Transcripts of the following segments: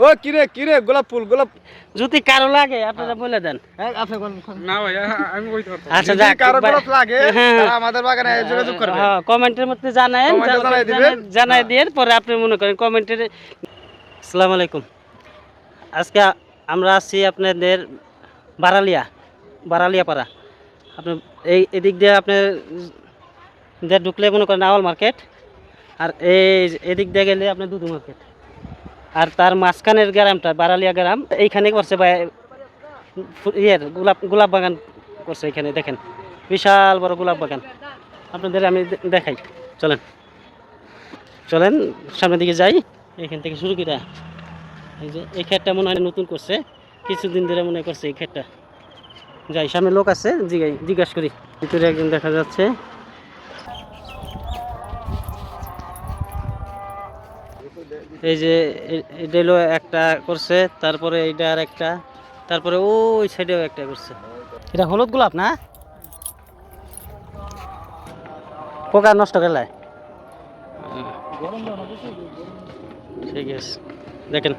ও কিরে গোলাপ ফুল গোলাপ যদি কারো লাগে আপনারা বলে দেন। আপনি না ভাই আমি কইতে পারতাম আচ্ছা যদি যাক, কারো গোলাপ লাগে তারা আমাদের বাগানে যোগাযোগ করবে। হ্যাঁ, কমেন্টের মধ্যে জানায়েন, কমেন্টে জানাই দিবেন। জানাই দিয়ে পরে আপনি মনে করেন কমেন্টের। আসসালামু আলাইকুম। আজকে আমরা আছি আপনাদের বারালিয়া পাড়া। আপনি এদিক দিয়ে আপনার ঢুকলে মনে করেন আওয়াল মার্কেট, আর এদিক দিয়ে গেলে আপনার দুধু মার্কেট, আর তার মাঝখানের গ্রামটা বারালিয়া গ্রাম। এইখানে করছে গোলাপ বাগান করছে। এখানে দেখেন বিশাল বড় গোলাপ বাগান। আপনাদের আমি দেখাই, চলেন সামনের দিকে যাই। এখান থেকে শুরু করে এই যে এই ক্ষেতটা মনে হয় নতুন করছে, কিছুদিন ধরে মনে করছে এই ক্ষেতটা। যাই, সামনে লোক আছে, জিজ্ঞাসা করি। ভিতরে একজন দেখা যাচ্ছে। এই যে এটা হলো একটা করছে, তারপরে এইটা আর একটা, তারপরে ওই সাইডেও একটা করছে। এটা হলুদ গোলাপ না? পোকা নষ্ট করলে ঠিক আছে। দেখেন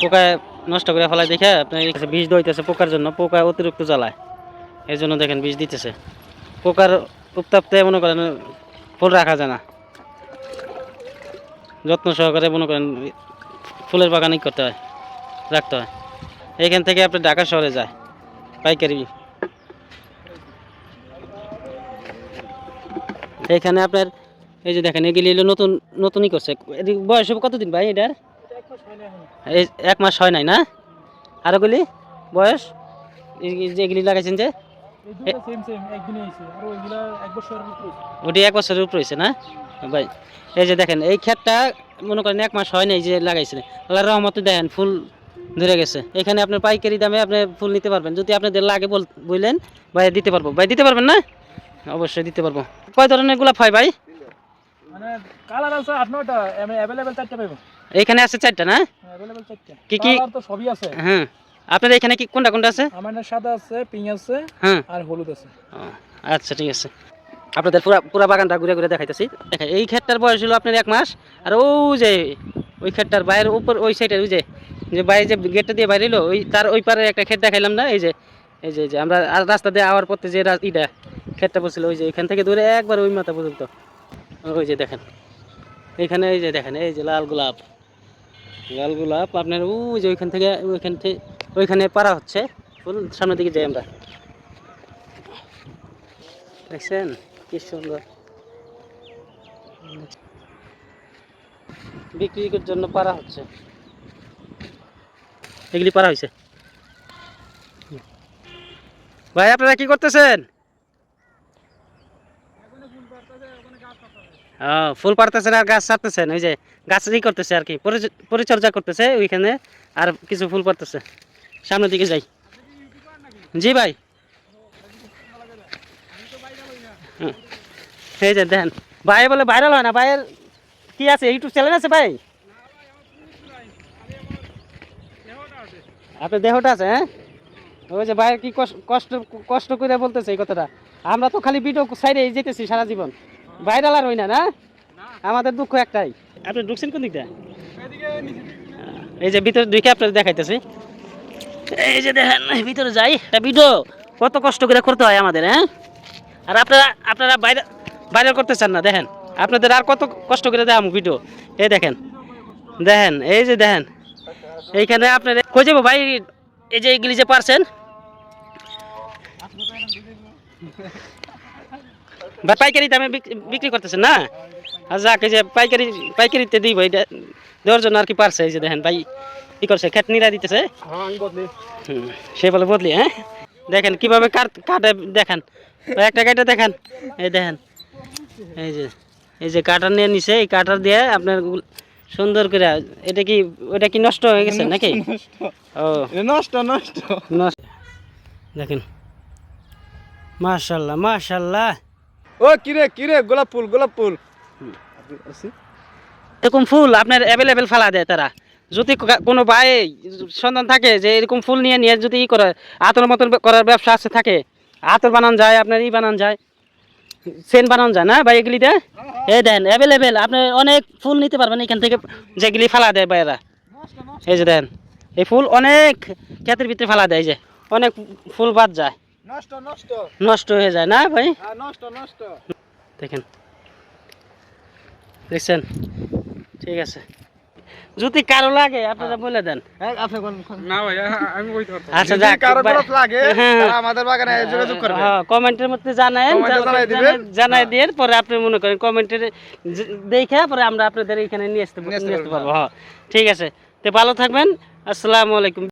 পোকায় নষ্ট করে ফেলায় দেখে আপনার বিষ দইতেছে পোকার জন্য। পোকা অতিরিক্ত জ্বালায়, এই জন্য দেখেন বিষ দিতেছে। পোকার উত্তাপতে মনে করেন ফুল রাখা যায় না, যত্ন সহকারে মনে করেন ফুলের বাগানই করতে হয়, রাখতে হয়। এইখান থেকে আপনি ঢাকা শহরে যায় পাইকারি। এইখানে আপনার এই যে দেখেন এগুলি হলো নতুনই করছে। বয়স কতদিন ভাই এটার? 1 মাস হয় নাই না? আর ওগুলি বয়স যেগুলি লাগাইছেন যে ওটি 1 বছরের উপর হয়েছে না ভাই? এই যে দেখেন এই ক্ষেতটা মনে করেন 1 মাস হয় নাই যে লাগাইছিলেন। আল্লাহর রহমতে দেখেন ফুল ধরে গেছে। এখানে আপনার পাইকারি দামে আপনি ফুল নিতে পারবেন। যদি আপনাদের লাগে বললেন ভাই দিতে পারবো। ভাই দিতে পারবেন না? অবশ্যই দিতে পারবো। কয় ধরনের গোলাপ হয় ভাই? মানে কালার আছে 8-9টা, আমি अवेलेबल 4টা পাবো। এইখানে আছে 4টা না? अवेलेबल 4টা। কি কালার তো সবই আছে। হ্যাঁ, আপনাদের এখানে কি কোনটা আছে? আমার না সাদা আছে, পিঙ্ক আছে, হ্যাঁ, আর হলুদ আছে। আচ্ছা ঠিক আছে। আপনাদের পুরা বাগানটা ঘুরে দেখাইতেছি। দেখেন এই ক্ষেতটার বয়স হলো আপনার 1 মাস। আর ওই ক্ষেতটার বাইরের উপর ওই সাইডের ওই যে বাইরে যে গেটটা দিয়ে বাইরে এলো ওই পারে একটা ক্ষেত দেখাইলাম না? এই যে আমরা রাস্তা দিয়ে আওয়ার পথে যে ক্ষেতটা বলছিল, ওই যে এখান থেকে দূরে একবার ওই মাথা পর্যন্ত ওই যে দেখেন এখানে এই যে দেখেন এই যে লাল গোলাপ আপনার ওই যে ওইখানে পারা হচ্ছে ফুল। সামনের দিকে যাই আমরা, দেখছেন কি সুন্দর বিক্রির জন্য পারা হচ্ছে। এগুলি পারা হয়েছে। ভাই আপনারা কি করতেছেন? ফুল পাড়তেছেন আর গাছ ছাড়তেছেন। ওই যে গাছ করতেছে আর কি, পরিচর্যা করতেছে ওইখানে, আর কিছু ফুল পাড়তেছে। সামনের দিকে যাই। জি ভাই, এই যে দেখেন ভাই বলে ভাইরাল হয় না। ভাইয়ের কি আছে, ইউটিউব চ্যানেল আছে ভাই? আপনার দেহটা আছে? হ্যাঁ, ওই যে ভাইয়ের কি কষ্ট করে বলতেছে এই কথাটা। আমরা তো খালি ভিডিও সাইডে যেতেছি সারা জীবন, ভাইরাল আর হই না। না, আমাদের দুঃখ একটাই। আপনি ঢুকছেন কোন দিকটা? এই যে ভিতরে ঢুকে আপনার দেখাইতেছি। এই যে দেখেন ভিতরে যাই, ভিডিও কত কষ্ট করে করতে হয় আমাদের। হ্যাঁ, আর আপনারা ভাইরাল করতে চান না। দেখেন আপনাদের আর কত কষ্ট করে দেয় ভিডিও। এই দেখেন এই যে দেখেন এইখানে আপনার কই যাবো ভাই? এই যে এইগুলি যে পারছেন ভাই পাইকারি দামে বিক্রি করতেছেন না? আর যাক, এই যে পাইকারিতে দিই ভাই দেওয়ার জন্য আর কি পারছে। এই যে দেখেন ভাই কি করছে, খেত নিরা দিতেছে। সে বলে বদলি। হ্যাঁ, দেখেন কিভাবে কাটে দেখেন একটা কাটে দেখেন। এই দেখেন এই যে কাটার নিয়ে নিছে, এই কাটার দিয়ে আপনার সুন্দর করে। ওটা কি নষ্ট হয়ে গেছে নাকি? ও নষ্ট দেখেন মাশাআল্লাহ। ও কিরে গোলাপ ফুল এরকম ফুল আপনার অ্যাভেলেবেল ফেলা দেয় তারা। যদি কোনো ভাই সন্ধান থাকে যে এরকম ফুল নিয়ে যদি করে আতর মতন করার ব্যবসা আছে থাকে, আতর বানান যায়, আপনার বানান যায়, সেন্ট বানানো যায় না ভাই এগুলিতে? এই দেন অ্যাভেলেবেল আপনি অনেক ফুল নিতে পারবেন এখান থেকে, যেগুলি ফেলা দেয় ভাইয়েরা। এই যে দেন এই ফুল অনেক ক্ষেতের ভিতরে ফেলা দেয়, এই যে অনেক ফুল বাদ যায়, নষ্ট নষ্ট নষ্ট হয়ে যায় না ভাই? নষ্ট নষ্ট। দেখেন, দেখছেন? ঠিক আছে, যদি কারো লাগে আপনারা বলে দেন। আপনি কোন না ভাই আমি কইতে পারতাম আচ্ছা যদি যাক, কারো ভাই- গোলাপ লাগে হ্যাঁ। তারা আমাদের বাগানে যোগাযোগ করবে। হ্যাঁ, কমেন্টের মধ্যে জানায়েন, কমেন্টে জানাই দিবেন। জানাই দিয়ে পরে আপনি মনে করেন কমেন্টের দেখে পরে আমরা আপনাদের এখানে নিয়ে আসতে নিয়ে আসতে পারবো। পারবো। হ্যাঁ ঠিক আছে, তো ভালো থাকবেন, আসসালামু আলাইকুম।